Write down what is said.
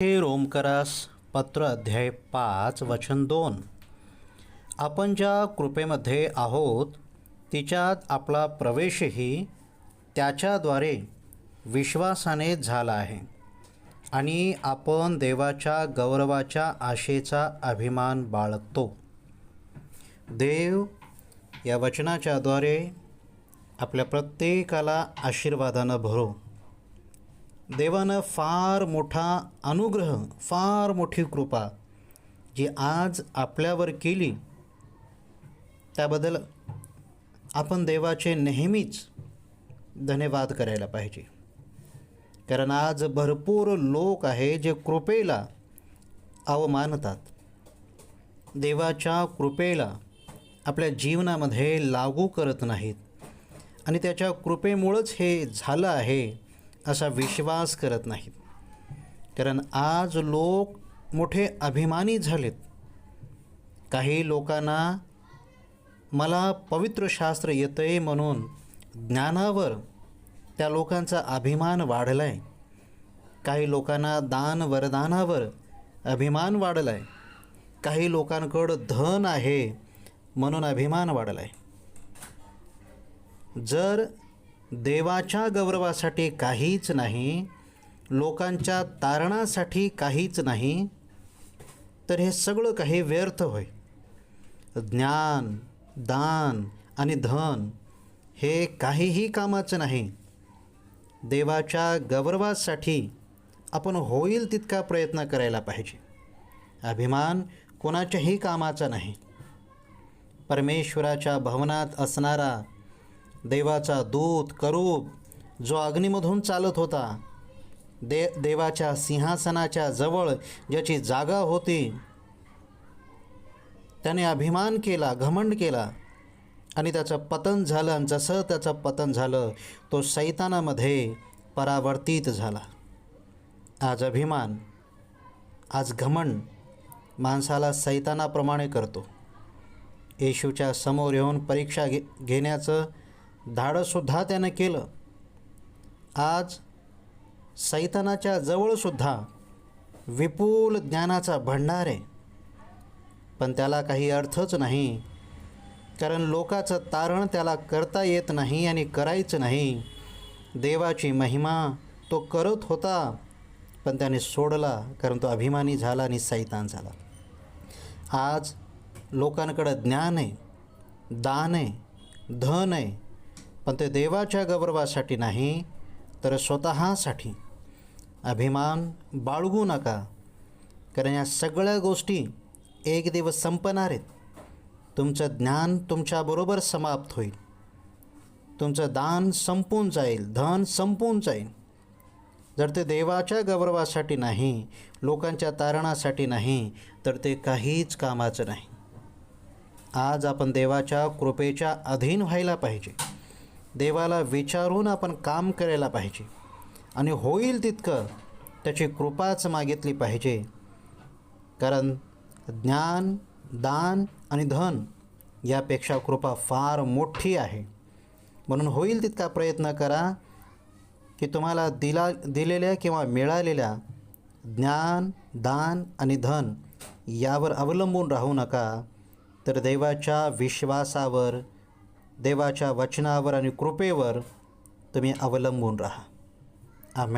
हे रोमकरास पत्र अध्याय 5 वचन 2. आपण ज्या कृपेमध्ये आहोत तिच्यात आपला प्रवेशही त्याच्याद्वारे विश्वासाने झाला आहे आणि आपण देवाच्या गौरवाच्या आशेचा अभिमान बाळगतो. देव या वचनाच्याद्वारे आपल्या प्रत्येकाला आशीर्वादानं भरो. देवानं फार मोठा अनुग्रह, फार मोठी कृपा जी आज आपल्यावर केली त्याबद्दल आपण देवाचे नेहमीच धन्यवाद करायला पाहिजे. कारण आज भरपूर लोक आहे जे कृपेला अवमानतात, देवाच्या कृपेला आपल्या जीवनामध्ये लागू करत नाहीत आणि त्याच्या कृपेमुळंच हे झालं आहे असा विश्वास करत नाहीत. कारण आज लोक मोठे अभिमानी झालेत. काही लोकांना मला पवित्र शास्त्र येतं आहे म्हणून ज्ञानावर त्या लोकांचा अभिमान वाढला आहे. काही लोकांना दान वरदानावर अभिमान वाढला आहे. काही लोकांकडं धन आहे म्हणून अभिमान वाढला आहे. जर देवाच्या गौरवासाठी काहीच नाही, लोकांच्या तारणासाठी काहीच नाही, तर हे सगळं काही व्यर्थ होय. ज्ञान, दान आणि धन हे काहीही कामाचं नाही. देवाच्या गौरवासाठी आपण होईल तितका प्रयत्न करायला पाहिजे. अभिमान कोणाच्याही कामाचा नाही. परमेश्वराच्या भवनात असणारा देवाचा दूत करूब जो अग्नीमधून चालत होता, देवाच्या सिंहासनाच्या जवळ ज्याची जागा होती, त्याने अभिमान केला, घमंड केला आणि त्याचं पतन झालं. आणि जसं त्याचं पतन झालं तो सैतानामध्ये परावर्तित झाला. आज अभिमान, आज घमंड माणसाला सैतानाप्रमाणे करतो. येशूच्या समोर येऊन परीक्षा घेण्याचं धाडससुद्धा त्यानं केलं. आज सैतानाच्या जवळसुद्धा विपुल ज्ञानाचा भंडार आहे, पण त्याला काही अर्थच नाही. कारण लोकाचं तारण त्याला करता येत नाही आणि करायचं नाही. देवाची महिमा तो करत होता, पण त्याने सोडला कारण तो अभिमानी झाला आणि सैतान झाला. आज लोकांकडं ज्ञान आहे, दान आहे, धन आहे, पण ते देवाच्या गौरवासाठी नाही तर स्वतःसाठी. अभिमान बाळगू नका, कारण या सगळ्या गोष्टी एक दिवस संपणार आहेत. तुमचं ज्ञान तुमच्याबरोबर समाप्त होईल. तुमचं दान संपून जाईल, धन संपून जाईल. जर ते देवाच्या गौरवासाठी नाही, लोकांच्या तारणासाठी नाही, तर ते काहीच कामाचं नाही. आज आपण देवाच्या कृपेच्या अधीन व्हायला पाहिजे. देवाला विचारून आपण काम करायला पाहिजे आणि होईल तितकं त्याची कृपाच मागितली पाहिजे. कारण ज्ञान, दान आणि धन यापेक्षा कृपा फार मोठी आहे. म्हणून होईल तितका प्रयत्न करा की तुम्हाला दिलेल्या किंवा मिळालेल्या ज्ञान, दान आणि धन यावर अवलंबून राहू नका, तर देवाच्या विश्वासावर, देवाच्या वचनावर आणि कृपेवर तुम्ही अवलंबून राहा.